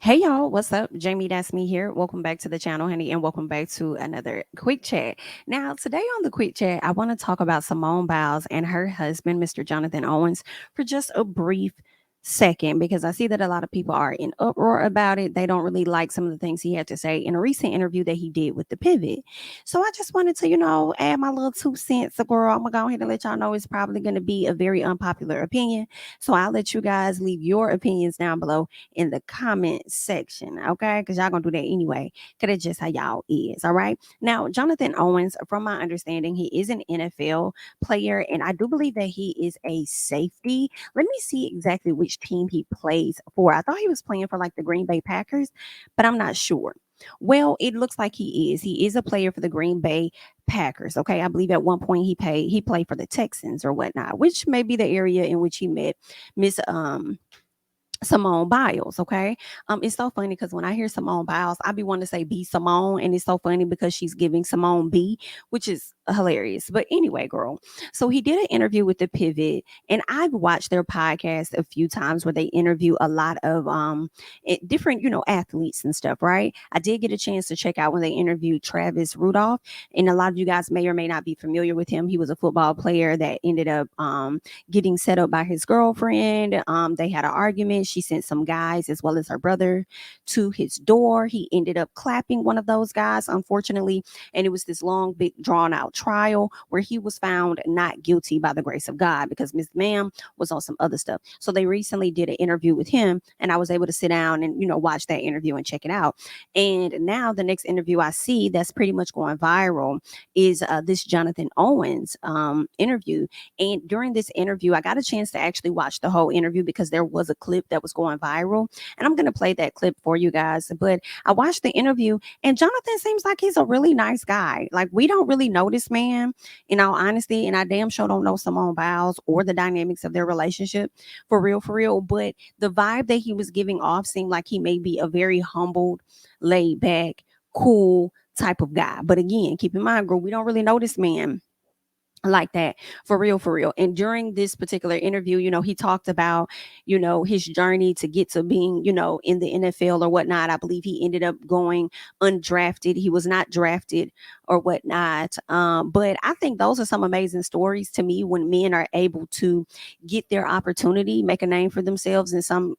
Hey y'all, what's up? JamiThatsMe here. Welcome back to the channel, honey, and welcome back to another quick chat. Now, today on the quick chat, I want to talk about Simone Biles and her husband, Mr. Jonathan Owens, for just a brief second because I see that a lot of people are in uproar about it. They don't really like some of the things he had to say in a recent interview that he did with the Pivot. So I just wanted to, add my little 2 cents. So, girl, I'm gonna go ahead and let y'all know it's probably gonna be a very unpopular opinion. So I'll let you guys leave your opinions down below in the comment section, okay? Because y'all gonna do that anyway, because that's just how y'all is, all right? Now, Jonathan Owens, from my understanding, he is an NFL player, and I do believe that he is a safety. Let me see exactly which team he plays for. I thought he was playing for like the Green Bay Packers, but I'm not sure. Well, it looks like he is. He is a player for the Green Bay Packers. Okay. I believe at one point he played for the Texans or whatnot, which may be the area in which he met Miss Simone Biles, okay? It's so funny because when I hear Simone Biles, I be wanting to say B Simone, and it's so funny because she's giving Simone B, which is hilarious. But anyway, girl, so he did an interview with the Pivot, and I've watched their podcast a few times where they interview a lot of different, athletes and stuff, right? I did get a chance to check out when they interviewed Travis Rudolph, and a lot of you guys may or may not be familiar with him. He was a football player that ended up getting set up by his girlfriend. They had an argument. She sent some guys as well as her brother to his door. He ended up clapping one of those guys, unfortunately. And it was this long, big, drawn out trial where he was found not guilty by the grace of God because Miss Ma'am was on some other stuff. So they recently did an interview with him, and I was able to sit down and, watch that interview and check it out. And now the next interview I see that's pretty much going viral is this Jonathan Owens interview. And during this interview, I got a chance to actually watch the whole interview because there was a clip that was going viral. And I'm going to play that clip for you guys. But I watched the interview, and Jonathan seems like he's a really nice guy. Like, we don't really know this man, in all honesty. And I damn sure don't know Simone Biles or the dynamics of their relationship for real, for real. But the vibe that he was giving off seemed like he may be a very humbled, laid back, cool type of guy. But again, keep in mind, girl, we don't really know this man like that for real, for real. And during this particular interview, he talked about, his journey to get to being, in the NFL or whatnot. I believe he ended up going undrafted. He was not drafted or whatnot. But I think those are some amazing stories to me when men are able to get their opportunity, make a name for themselves in some,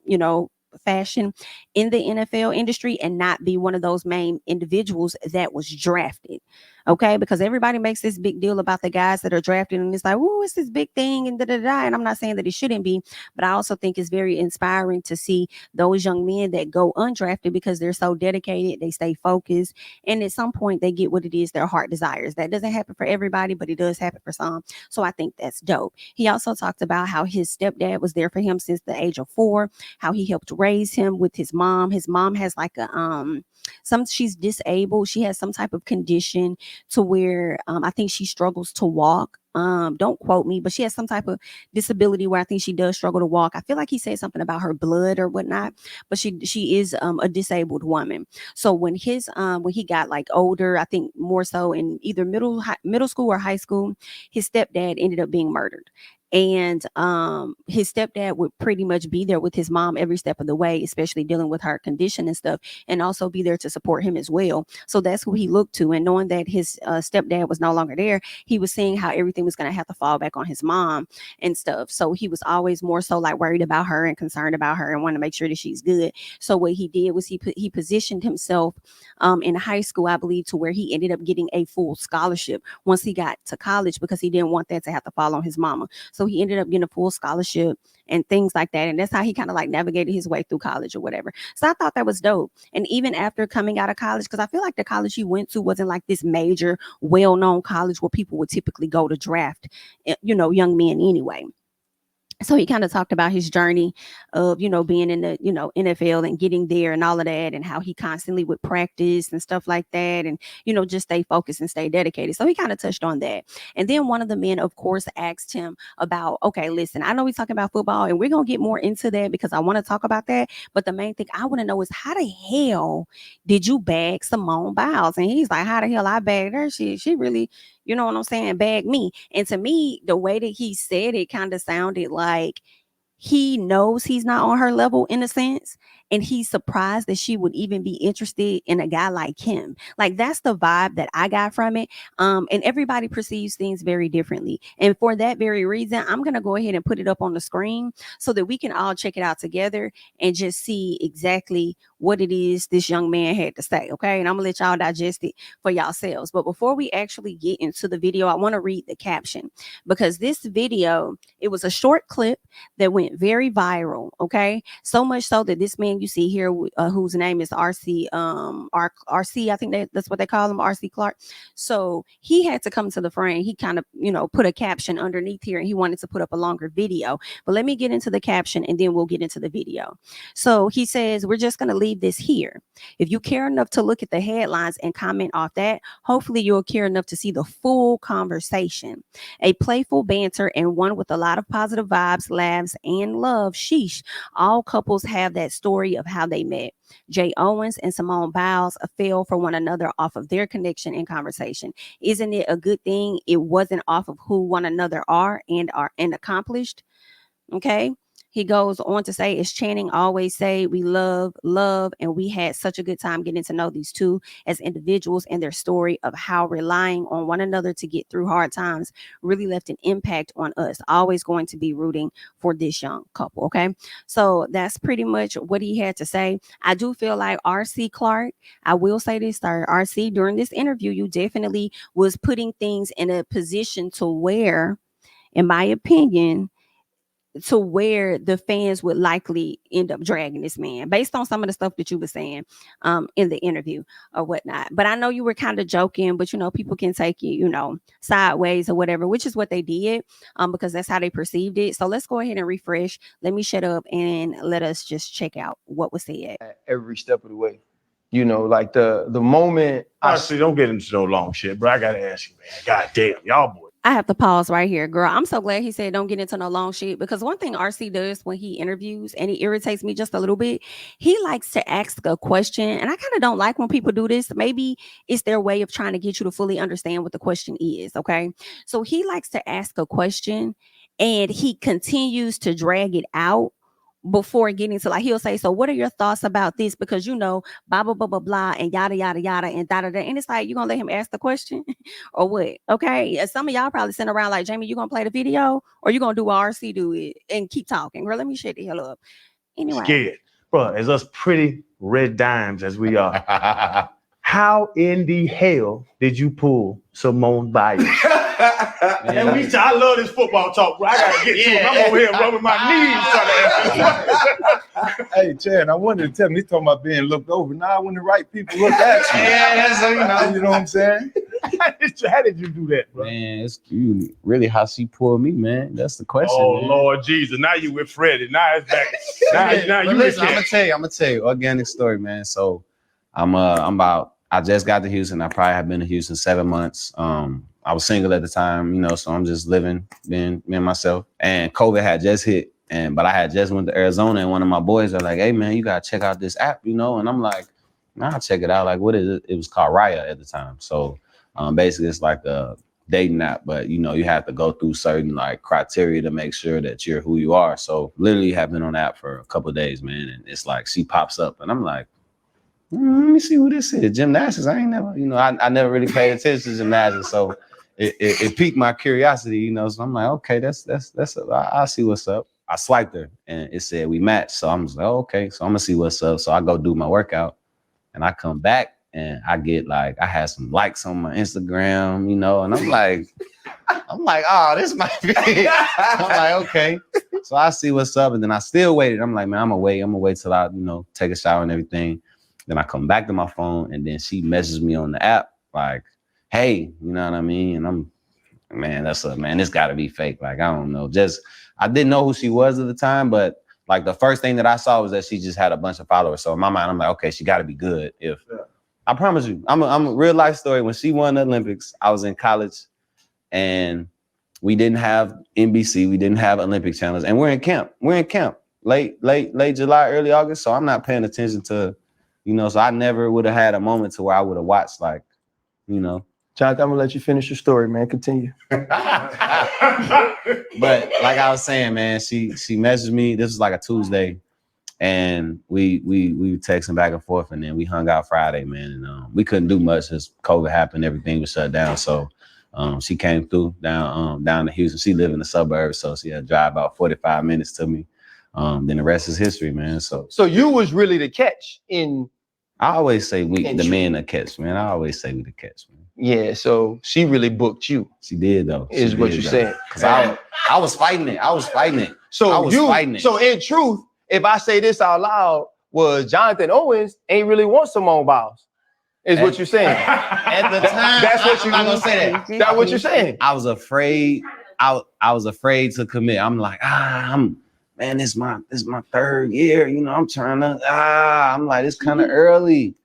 fashion in the NFL industry and not be one of those main individuals that was drafted. Okay, because everybody makes this big deal about the guys that are drafted, and it's like, oh, it's this big thing, and da da da. And I'm not saying that it shouldn't be, but I also think it's very inspiring to see those young men that go undrafted because they're so dedicated, they stay focused, and at some point they get what it is their heart desires. That doesn't happen for everybody, but it does happen for some. So I think that's dope. He also talked about how his stepdad was there for him since the age of 4, how he helped raise him with his mom. His mom has like a she's disabled. She has some type of condition to where I think she struggles to walk. Don't quote me, but she has some type of disability where I think she does struggle to walk. I feel like he said something about her blood or whatnot, but she is a disabled woman. So when he got like older, I think more so in either middle school or high school, his stepdad ended up being murdered. And his stepdad would pretty much be there with his mom every step of the way, especially dealing with her condition and stuff, and also be there to support him as well. So that's who he looked to. And knowing that his stepdad was no longer there, he was seeing how everything was going to have to fall back on his mom and stuff. So he was always more so like worried about her and concerned about her and wanted to make sure that she's good. So what he did was he positioned himself in high school, I believe, to where he ended up getting a full scholarship once he got to college because he didn't want that to have to fall on his mama. So he ended up getting a full scholarship and things like that. And that's how he kind of like navigated his way through college or whatever. So I thought that was dope. And even after coming out of college, because I feel like the college he went to wasn't like this major, well-known college where people would typically go to draft, young men anyway. So he kind of talked about his journey of, being in the, NFL and getting there and all of that, and how he constantly would practice and stuff like that, and, just stay focused and stay dedicated. So he kind of touched on that. And then one of the men, of course, asked him about, okay, listen, I know we're talking about football and we're going to get more into that because I want to talk about that. But the main thing I want to know is how the hell did you bag Simone Biles? And he's like, how the hell I bagged her? She really, you know what I'm saying, bag me. And to me, the way that he said it kind of sounded like he knows he's not on her level in a sense. and he's surprised that she would even be interested in a guy like him. Like, that's the vibe that I got from it. And everybody perceives things very differently. And for that very reason, I'm going to go ahead and put it up on the screen so that we can all check it out together and just see exactly what it is this young man had to say. Okay. And I'm going to let y'all digest it for yourselves. But before we actually get into the video, I want to read the caption, because this video, it was a short clip that went very viral. Okay. So much so that this man you see here, whose name is RC, RC, I think that's what they call him, RC Clark. So he had to come to the frame. He kind of, put a caption underneath here, and he wanted to put up a longer video. But let me get into the caption and then we'll get into the video. So he says, we're just going to leave this here. If you care enough to look at the headlines and comment off that, hopefully you'll care enough to see the full conversation. A playful banter and one with a lot of positive vibes, laughs, and love. Sheesh. All couples have that story of how they met. Owens and Simone Biles fell for one another off of their connection and conversation. Isn't it a good thing it wasn't off of who one another are and accomplished? Okay. He goes on to say, as Channing always say, we love, and we had such a good time getting to know these two as individuals, and their story of how relying on one another to get through hard times really left an impact on us. Always going to be rooting for this young couple. Okay. So that's pretty much what he had to say. I do feel like RC Clark, I will say this, RC, during this interview, you definitely was putting things in a position to where, in my opinion, to where the fans would likely end up dragging this man based on some of the stuff that you were saying in the interview or whatnot. But I know you were kind of joking, but people can take you, sideways or whatever, which is what they did because that's how they perceived it. So let's go ahead and refresh. Let me shut up and let us just check out what was said. Every step of the way. Like the moment. Honestly, don't get into no long shit, bro. I gotta ask you, man. God damn, y'all boys. I have to pause right here, girl. I'm so glad he said don't get into no long shit, because one thing RC does when he interviews, and it irritates me just a little bit, he likes to ask a question, and I kind of don't like when people do this. Maybe it's their way of trying to get you to fully understand what the question is, okay? So he likes to ask a question, and he continues to drag it out before getting to, like, he'll say, so what are your thoughts about this? Because blah, blah, blah, blah, blah, and yada, yada, yada, and da, da, da. And it's like, you gonna let him ask the question or what? Okay. Some of y'all probably sitting around like, Jami, you gonna play the video or you gonna do what RC do it and keep talking? Girl, let me shut the hell up. Anyway. Scared. Bro, as us pretty red dimes as we are, how in the hell did you pull Simone Biles? And I love this football talk, bro. I gotta get to it. I'm over here rubbing my knees. Hey, Chad, I wanted to tell him, he's talking about being looked over. Now, when the right people look at you. Yeah, that's you know what I'm saying? How did you do that, bro? Man, it's really how she pulled me, man. That's the question. Oh, man. Lord Jesus. Now you with Freddie. Now it's back. now you listen, I'm gonna tell you, organic story, man. So I just got to Houston. I probably have been to Houston 7 months. I was single at the time, so I'm just living, being me and myself. And COVID had just hit, but I had just went to Arizona, and one of my boys are like, hey man, you gotta check out this app, and I'm like, nah, I'll check it out. Like, what is it? It was called Raya at the time. So basically it's like a dating app, but you have to go through certain like criteria to make sure that you're who you are. So literally have been on the app for a couple of days, man. And it's like, she pops up and I'm like, let me see who this is. Gymnastics. I ain't never, I never really paid attention to gymnastics. So it piqued my curiosity, so I'm like, okay, I'll see what's up. I swiped her and it said we matched. So I'm just like, oh, okay, so I'm gonna see what's up. So I go do my workout and I come back and I get like, I had some likes on my Instagram, and I'm like, oh, this might be. I'm like, okay. So I see what's up. And then I still waited. I'm like, man, I'm gonna wait till I, take a shower and everything. Then I come back to my phone and then she messages me on the app like, hey, you know what I mean? And I'm, man, this gotta be fake. Like, I don't know. I didn't know who she was at the time, but like the first thing that I saw was that she just had a bunch of followers. So in my mind, I'm like, okay, she gotta be good. I promise you, I'm a real life story. When she won the Olympics, I was in college and we didn't have NBC, we didn't have Olympic channels, and we're in camp. Late July, early August. So I'm not paying attention to, so I never would have had a moment to where I would have watched like, Jonathan, I'm gonna let you finish your story, man. Continue. But like I was saying, man, she messaged me. This was like a Tuesday. And we texting back and forth, and then we hung out Friday, man. And we couldn't do much as COVID happened, everything was shut down. So she came through down to Houston. She lived in the suburbs, so she had to drive about 45 minutes to me. Then the rest is history, man. So you was really the catch in. I always say the men the catch, man. I always say we the catch, man. Yeah, so she really booked you. She did though. Is what you said. Because I was fighting it. So in truth, if I say this out loud, was Jonathan Owens ain't really want Simone Biles. Is what you're saying. At the time, that's what I'm not gonna say that. That's what you're saying. I was afraid. I was afraid to commit. I'm like, man, this is my 3rd year. You know, I'm trying to, I'm like, it's kind of early.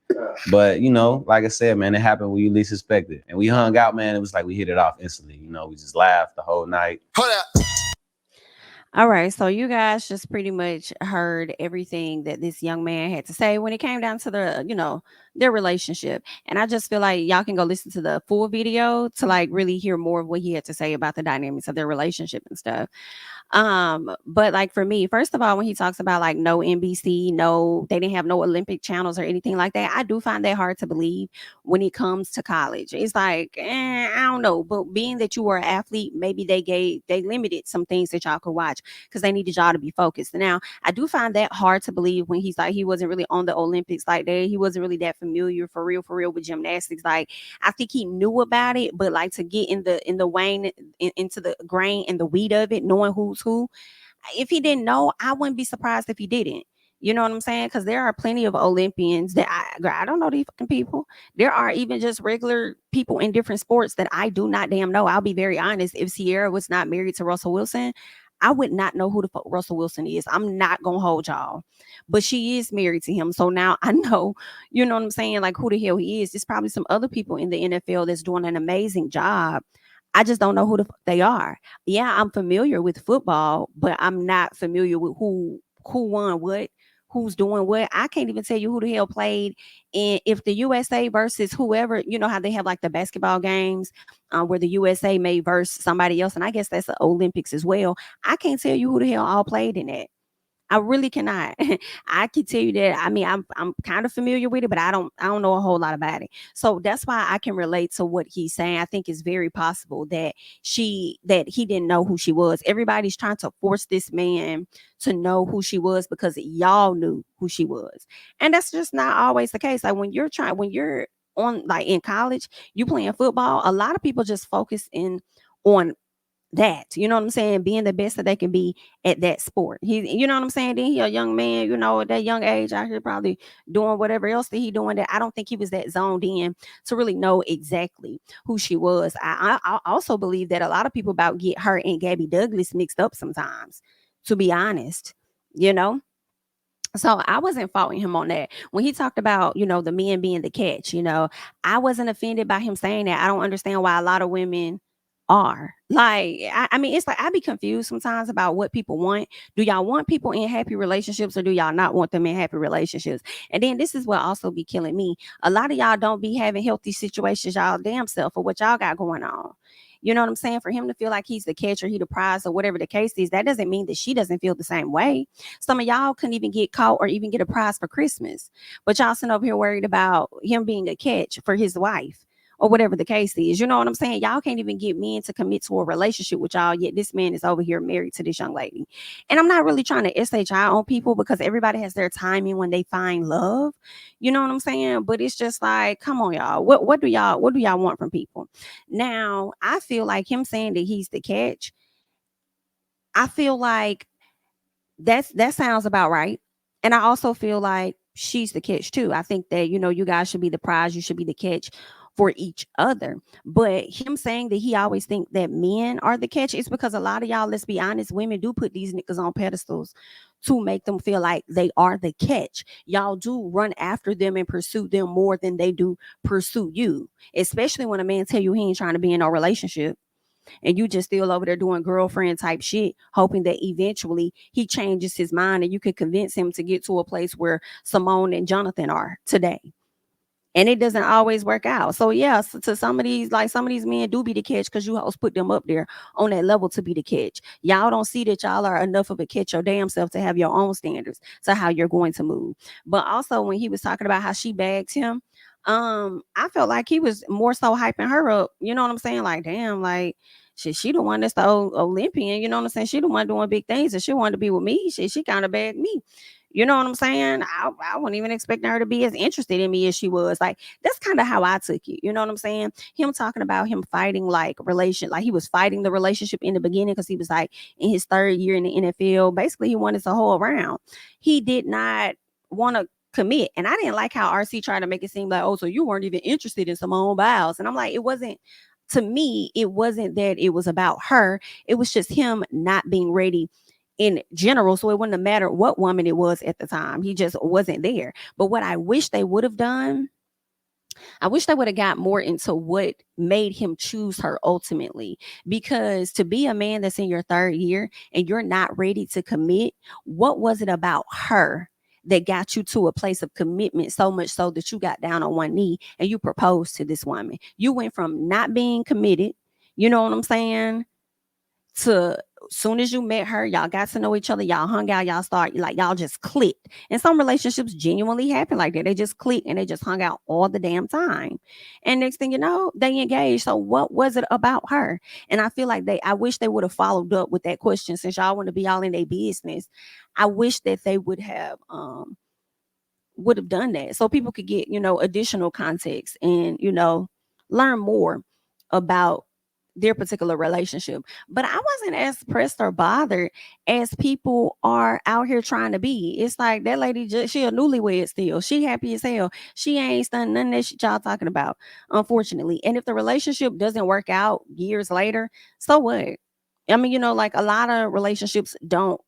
But, you know, like I said, man, it happened when you least expect it. And we hung out, man. It was like we hit it off instantly. You know, we just laughed the whole night. All right, so you guys just pretty much heard everything that this young man had to say when it came down to their relationship. And I just feel like y'all can go listen to the full video to like really hear more of what he had to say about the dynamics of their relationship and stuff. But like for me, first of all, when he talks about like no NBC, they didn't have no Olympic channels or anything like that, I do find that hard to believe when it comes to college. It's like, I don't know, but being that you were an athlete, maybe they limited some things that y'all could watch because they needed y'all to be focused. Now, I do find that hard to believe when he's like, he wasn't really on the Olympics like that. He wasn't really that familiar for real with gymnastics. Like, I think he knew about it, but like to get into the grain and the weed of it, knowing who's who. If he didn't know, I wouldn't be surprised if he didn't. You know what I'm saying? Because there are plenty of Olympians that I don't know these fucking people. There are even just regular people in different sports that I do not damn know. I'll be very honest. If Sierra was not married to Russell Wilson, I would not know who the fuck Russell Wilson is. I'm not gonna hold y'all, but she is married to him, so now I know. You know what I'm saying? Like who the hell he is. There's probably some other people in the NFL that's doing an amazing job. I just don't know who the fuck they are. Yeah, I'm familiar with football, but I'm not familiar with who won what, who's doing what. I can't even tell you who the hell played. And if the USA versus whoever, you know how they have like the basketball games where the USA may verse somebody else, and I guess that's the Olympics as well. I can't tell you who the hell all played in that. I really cannot. I can tell you that. I mean, I'm kind of familiar with it, but I don't know a whole lot about it. So that's why I can relate to what he's saying. I think it's very possible that he didn't know who she was. Everybody's trying to force this man to know who she was because y'all knew who she was. And that's just not always the case. Like when you're on like in college, you playing football, a lot of people just focus on that, you know what I'm saying, being the best that they can be at that sport. You know what I'm saying, then he a young man, you know, at that young age out here probably doing whatever else that he doing, that I don't think he was that zoned in to really know exactly who she was. I also believe that a lot of people about get her and Gabby Douglas mixed up sometimes, to be honest, you know. So I wasn't faulting him on that. When he talked about, you know, the men being the catch, you know, I wasn't offended by him saying that. I don't understand why a lot of women are like, I mean, it's like I be confused sometimes about what people want. Do y'all want people in happy relationships or do y'all not want them in happy relationships? And then this is what also be killing me. A lot of y'all don't be having healthy situations y'all damn self for what y'all got going on. You know what I'm saying? For him to feel like he's the catch or he the prize or whatever the case is, that doesn't mean that she doesn't feel the same way. Some of y'all couldn't even get caught or even get a prize for Christmas, but y'all sitting over here worried about him being a catch for his wife or whatever the case is. You know what I'm saying? Y'all can't even get men to commit to a relationship with y'all, yet this man is over here married to this young lady. And I'm not really trying to SHI on people because everybody has their timing when they find love. You know what I'm saying? But it's just like, come on, y'all. What do y'all want from people? Now, I feel like him saying that he's the catch, I feel like that sounds about right. And I also feel like she's the catch too. I think that, you know, you guys should be the prize. You should be the catch for each other. But him saying that he always think that men are the catch is because a lot of y'all, let's be honest, women do put these niggas on pedestals to make them feel like they are the catch. Y'all do run after them and pursue them more than they do pursue you, especially when a man tell you he ain't trying to be in a relationship and you just still over there doing girlfriend type shit, hoping that eventually he changes his mind and you can convince him to get to a place where Simone and Jonathan are today. and it doesn't always work out. So yeah, to some of these, like some of these men do be the catch because you hoes put them up there on that level to be the catch. Y'all don't see that y'all are enough of a catch your damn self to have your own standards to how you're going to move. But also when he was talking about how she bagged him, I felt like he was more so hyping her up. You know what I'm saying? Like, damn, like she the one that's the Olympian. You know what I'm saying? She the one doing big things, and she wanted to be with me. She kind of bagged me. You know what I'm saying? I wasn't even expecting her to be as interested in me as she was. Like, that's kind of how I took it. You know what I'm saying? Him talking about him fighting like like he was fighting the relationship in the beginning because he was like in his third year in the NFL. Basically, he wanted to hold around. He did not want to commit. And I didn't like how RC tried to make it seem like, oh, so you weren't even interested in Simone Biles. And I'm like, it wasn't, to me, it wasn't that it was about her. It was just him not being ready in general. So it wouldn't have mattered what woman it was at the time. He just wasn't there. But what I wish they would have done, I wish they would have got more into what made him choose her ultimately. Because to be a man that's in your third year and you're not ready to commit, what was it about her that got you to a place of commitment, so much so that you got down on one knee and you proposed to this woman? You went from not being committed, you know what I'm saying, to soon as you met her, y'all got to know each other, y'all hung out, y'all just clicked. And some relationships genuinely happen like that. They just clicked and they just hung out all the damn time. And next thing you know, they engaged. So what was it about her? And I feel like I wish they would have followed up with that question, since y'all want to be all in their business. I wish that they would have done that so people could get, additional context and, learn more about their particular relationship. But I wasn't as pressed or bothered as people are out here trying to be. It's like that lady, she a newlywed still. She happy as hell. She ain't done none of that shit y'all talking about, unfortunately. And if the relationship doesn't work out years later, so what? I mean, like a lot of relationships don't,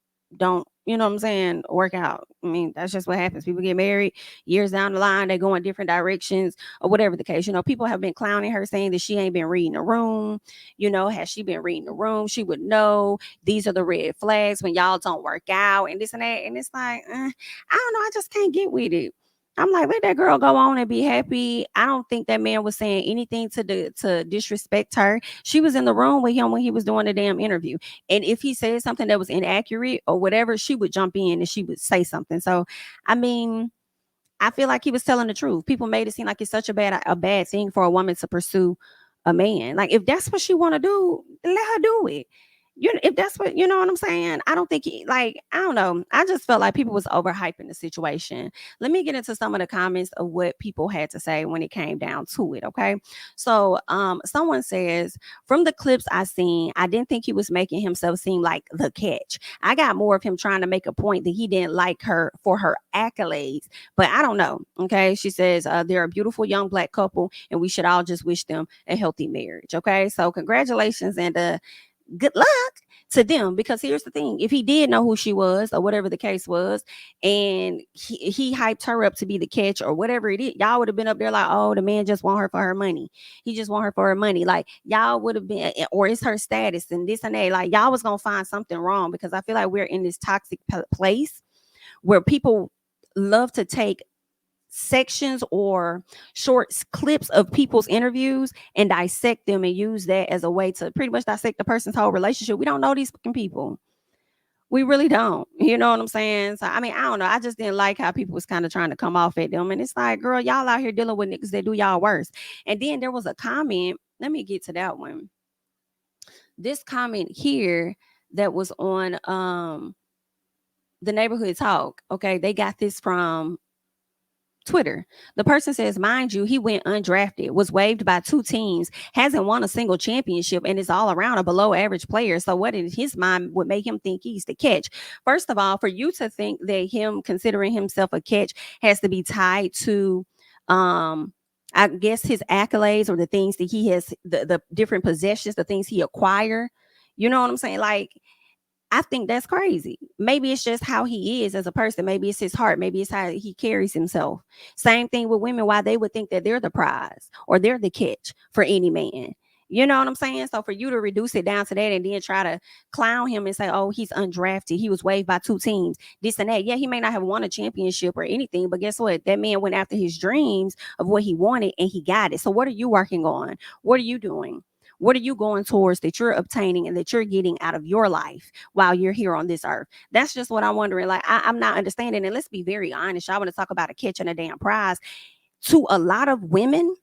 you know what I'm saying, work out. I mean, that's just what happens. People get married years down the line, they go in different directions or whatever the case. People have been clowning her, saying that she ain't been reading the room. Has she been reading the room, she would know these are the red flags when y'all don't work out and this and that. And it's like, I don't know, I just can't get with it. I'm like, let that girl go on and be happy. I don't think that man was saying anything to disrespect her. She was in the room with him when he was doing the damn interview. And if he said something that was inaccurate or whatever, she would jump in and she would say something. So, I mean, I feel like he was telling the truth. People made it seem like it's such a bad thing for a woman to pursue a man. Like, if that's what she want to do, let her do it. If that's what, you know what I'm saying? I don't think I don't know. I just felt like people was overhyping the situation. Let me get into some of the comments of what people had to say when it came down to it. Okay. So someone says, from the clips I seen, I didn't think he was making himself seem like the catch. I got more of him trying to make a point that he didn't like her for her accolades, but I don't know. Okay. She says, they're a beautiful young Black couple and we should all just wish them a healthy marriage. Okay. So congratulations and good luck to them, because here's the thing: if he did know who she was or whatever the case was, and he hyped her up to be the catch or whatever it is, y'all would have been up there like, oh, the man just want her for her money. He just want her for her money. Like, y'all would have been, or it's her status and this and that. Like, y'all was gonna find something wrong, because I feel like we're in this toxic place where people love to take sections or short clips of people's interviews and dissect them and use that as a way to pretty much dissect the person's whole relationship. We don't know these fucking people. We really don't. You know what I'm saying? So, I mean, I don't know. I just didn't like how people was kind of trying to come off at them. And it's like, girl, y'all out here dealing with niggas that do y'all worse. And then there was a comment. Let me get to that one. This comment here that was on the Neighborhood Talk. Okay. They got this from Twitter. The person says, mind you, he went undrafted, was waived by 2 teams, hasn't won a single championship, and is all around a below average player. So what in his mind would make him think he's the catch? First of all, for you to think that him considering himself a catch has to be tied to I guess his accolades or the things that he has, the different possessions, the things he acquired. You know what I'm saying? Like, I think that's crazy. Maybe it's just how he is as a person. Maybe it's his heart. Maybe it's how he carries himself. Same thing with women, why they would think that they're the prize or they're the catch for any man. You know what I'm saying? So for you to reduce it down to that and then try to clown him and say, oh, he's undrafted, he was waived by 2 teams, this and that. Yeah, he may not have won a championship or anything, but guess what? That man went after his dreams of what he wanted and he got it. So what are you working on? What are you doing? What are you going towards that you're obtaining and that you're getting out of your life while you're here on this earth? That's just what I'm wondering. Like, I'm not understanding. And let's be very honest. Y'all want to talk about a catch and a damn prize. To a lot of women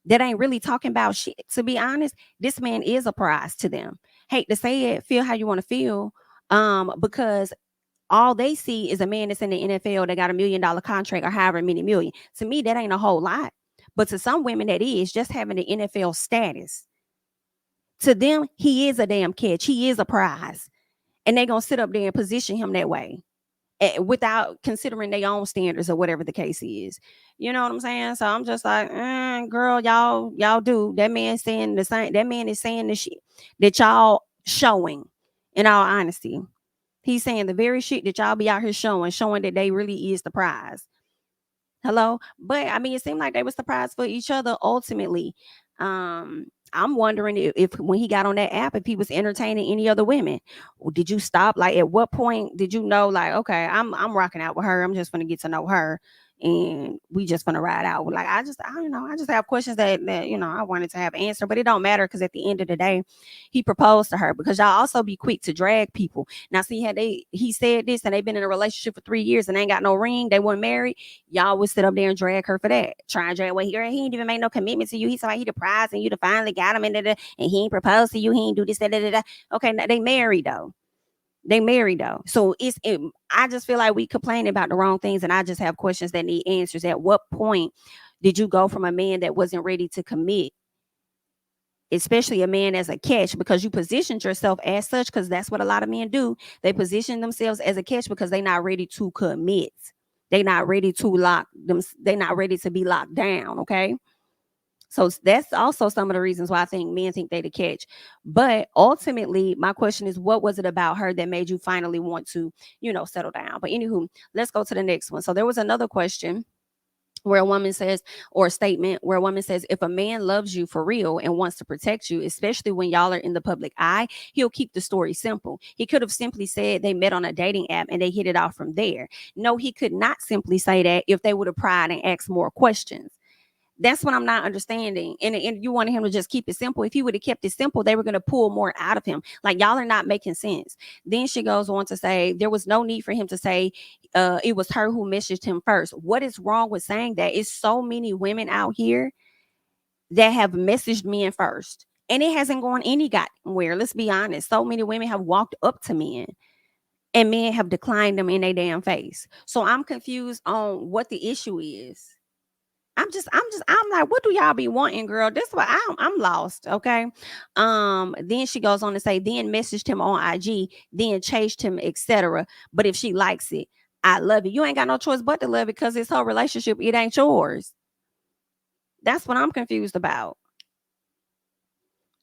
that ain't really talking about shit, to be honest, this man is a prize to them. Hate to say it, feel how you want to feel, because all they see is a man that's in the NFL that got $1 million contract or however many million. To me, that ain't a whole lot. But to some women, that is just having the NFL status. To them, he is a damn catch. He is a prize. And they're going to sit up there and position him that way without considering their own standards or whatever the case is. You know what I'm saying? So I'm just like, girl, y'all do. That man saying the same. That man is saying the shit that y'all showing. In all honesty, he's saying the very shit that y'all be out here showing that they really is the prize. Hello? But I mean, it seemed like they was the prize for each other ultimately. I'm wondering if when he got on that app, if he was entertaining any other women. Did you stop? Like, at what point did you know, like, okay, I'm rocking out with her. I'm just gonna get to know her, and we just gonna ride out. Like, I don't know. I just have questions that I wanted to have answered, but it don't matter because at the end of the day, he proposed to her. Because y'all also be quick to drag people. Now, see how he said this, and they've been in a relationship for 3 years and ain't got no ring. They weren't married. Y'all would sit up there and drag her for that. Try and drag, well, he ain't even made no commitment to you. He said he the prize and you to finally got him, and he ain't proposed to you. He ain't do this, Okay, they married though. So I just feel like we complaining about the wrong things, and I just have questions that need answers. At what point did you go from a man that wasn't ready to commit, especially a man as a catch, because you positioned yourself as such? Because that's what a lot of men do. They position themselves as a catch because they're not ready to commit. They're not ready to lock them. They're not ready to be locked down. Okay. So that's also some of the reasons why I think men think they the catch. But ultimately, my question is, what was it about her that made you finally want to, settle down? But anywho, let's go to the next one. So there was another question where a woman says, or a statement where a woman says, if a man loves you for real and wants to protect you, especially when y'all are in the public eye, he'll keep the story simple. He could have simply said they met on a dating app and they hit it off from there. No, he could not simply say that if they would have pried and asked more questions. That's what I'm not understanding. And you wanted him to just keep it simple. If he would have kept it simple, they were going to pull more out of him. Like, y'all are not making sense. Then she goes on to say there was no need for him to say it was her who messaged him first. What is wrong with saying that? It's so many women out here that have messaged men first, and it hasn't gone anywhere. Let's be honest. So many women have walked up to men, and men have declined them in their damn face. So I'm confused on what the issue is. I'm like, what do y'all be wanting, girl? This is why I'm lost. Okay. Then she goes on to say, then messaged him on IG, then chased him, etc. But if she likes it, I love it. You ain't got no choice but to love it because it's her relationship. It ain't yours. That's what I'm confused about.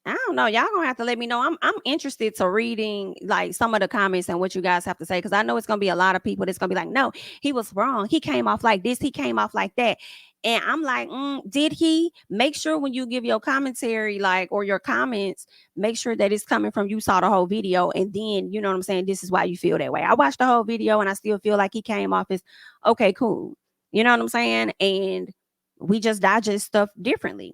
I don't know. Y'all gonna have to let me know. I'm interested to reading like some of the comments and what you guys have to say, because I know it's gonna be a lot of people that's gonna be like, no, he was wrong. He came off like this. He came off like that. And I'm like, did he? Make sure when you give your commentary, or your comments, make sure that it's coming from you saw the whole video, and then, you know what I'm saying, this is why you feel that way. I watched the whole video and I still feel like he came off as okay, cool. You know what I'm saying? And we just digest stuff differently,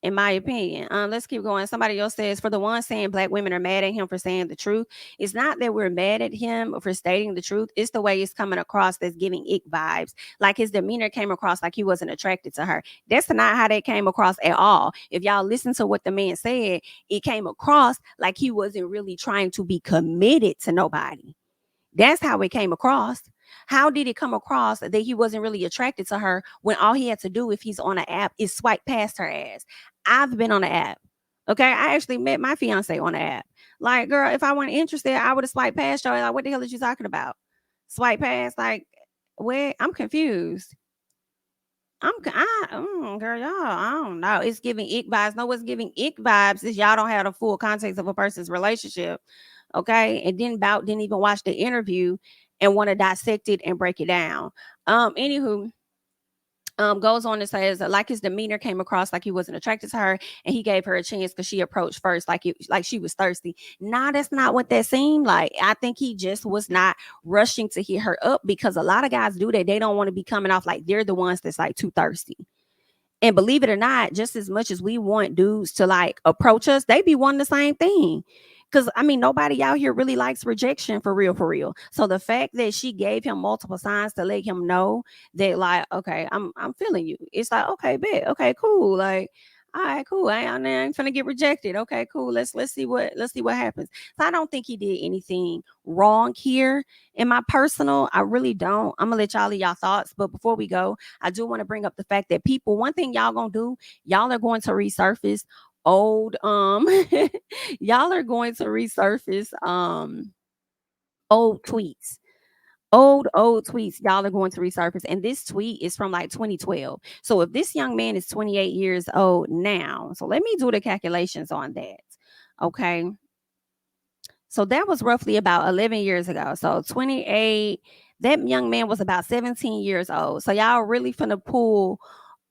in my opinion. Let's keep going. Somebody else says, for the one saying black women are mad at him for saying the truth, it's not that we're mad at him for stating the truth. It's the way it's coming across that's giving ick vibes. Like, his demeanor came across like he wasn't attracted to her. That's not how they came across at all. If y'all listen to what the man said, it came across like he wasn't really trying to be committed to nobody. That's how it came across. How did it come across that he wasn't really attracted to her when all he had to do if he's on an app is swipe past her ass? I've been on the app. Okay. I actually met my fiance on the app. Like, girl, if I weren't interested, I would have swiped past her. Like, what the hell is you talking about? Swipe past? Like, where? I'm confused. Girl, y'all, I don't know. It's giving ick vibes. No, what's giving ick vibes is y'all don't have the full context of a person's relationship. Okay. And then didn't even watch the interview and want to dissect it and break it down. Anywho, goes on and says like his demeanor came across like he wasn't attracted to her, and he gave her a chance because she approached first, like she was thirsty. Nah, that's not what that seemed like. I think he just was not rushing to hit her up, because a lot of guys do that. They don't want to be coming off like they're the ones that's like too thirsty. And believe it or not, just as much as we want dudes to like approach us, they be wanting the same thing. Because I mean, nobody out here really likes rejection, for real, for real. So the fact that she gave him multiple signs to let him know that, like, okay, I'm feeling you. It's like, okay, bet, okay, cool, like, all right, cool. I ain't finna get rejected. Okay, cool. Let's see what happens. So I don't think he did anything wrong here. In my personal, I really don't. I'm gonna let y'all leave y'all thoughts. But before we go, I do want to bring up the fact that people, one thing y'all gonna do, y'all are going to resurface old y'all are going to resurface old tweets. Old tweets, y'all are going to resurface. And this tweet is from like 2012. So if this young man is 28 years old now, so let me do the calculations on that. Okay. So that was roughly about 11 years ago. So 28, that young man was about 17 years old. So y'all really finna pull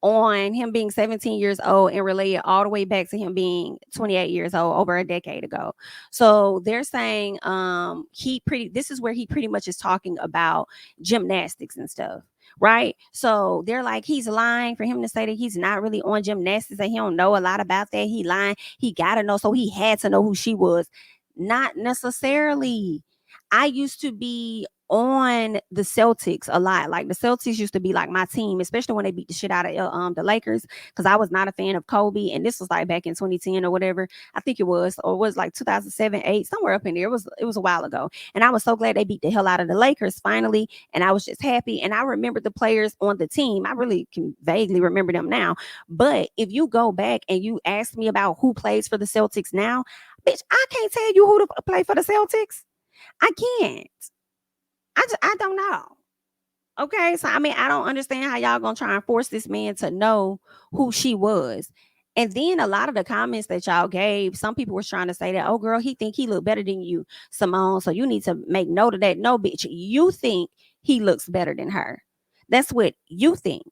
on him being 17 years old and relate it all the way back to him being 28 years old, over a decade ago. So they're saying this is where he pretty much is talking about gymnastics and stuff, right? So they're like, he's lying for him to say that he's not really on gymnastics and he don't know a lot about that. He lying. He gotta know. So he had to know who she was. Not necessarily. I used to be on the Celtics a lot. Like the Celtics used to be like my team, especially when they beat the shit out of the Lakers, because I was not a fan of Kobe. And this was like back in 2010 or whatever. I think it was, or it was like 2007, 8, somewhere up in there. It was a while ago. And I was so glad they beat the hell out of the Lakers finally. And I was just happy. And I remember the players on the team. I really can vaguely remember them now. But if you go back and you ask me about who plays for the Celtics now, bitch, I can't tell you who to play for the Celtics. I can't. I don't know. Okay, so I mean, I don't understand how y'all gonna try and force this man to know who she was. And then a lot of the comments that y'all gave, some people were trying to say that, oh girl, he think he look better than you, Simone. So you need to make note of that. No, bitch, you think he looks better than her. That's what you think.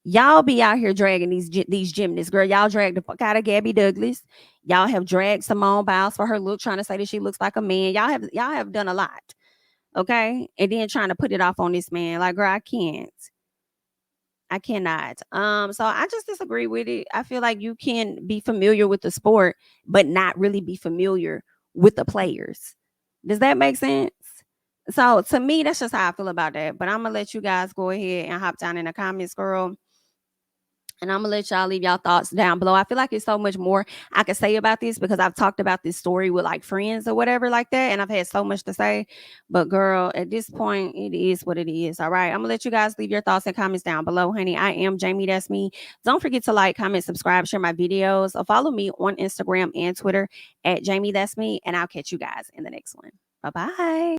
Y'all be out here dragging these gymnasts, girl. Y'all dragged the fuck out of Gabby Douglas. Y'all have dragged Simone Biles for her look, trying to say that she looks like a man. Y'all have done a lot. Okay. And then trying to put it off on this man. Like, girl, I can't. I cannot. So I just disagree with it. I feel like you can be familiar with the sport, but not really be familiar with the players. Does that make sense? So to me, that's just how I feel about that. But I'm gonna let you guys go ahead and hop down in the comments, girl. And I'm gonna let y'all leave y'all thoughts down below. I feel like there's so much more I could say about this, because I've talked about this story with like friends or whatever like that, and I've had so much to say. But girl, at this point, it is what it is. All right, I'm gonna let you guys leave your thoughts and comments down below, honey. I am Jami, that's me. Don't forget to like, comment, subscribe, share my videos, or follow me on Instagram and Twitter at JamiThatsMe, and I'll catch you guys in the next one. Bye bye.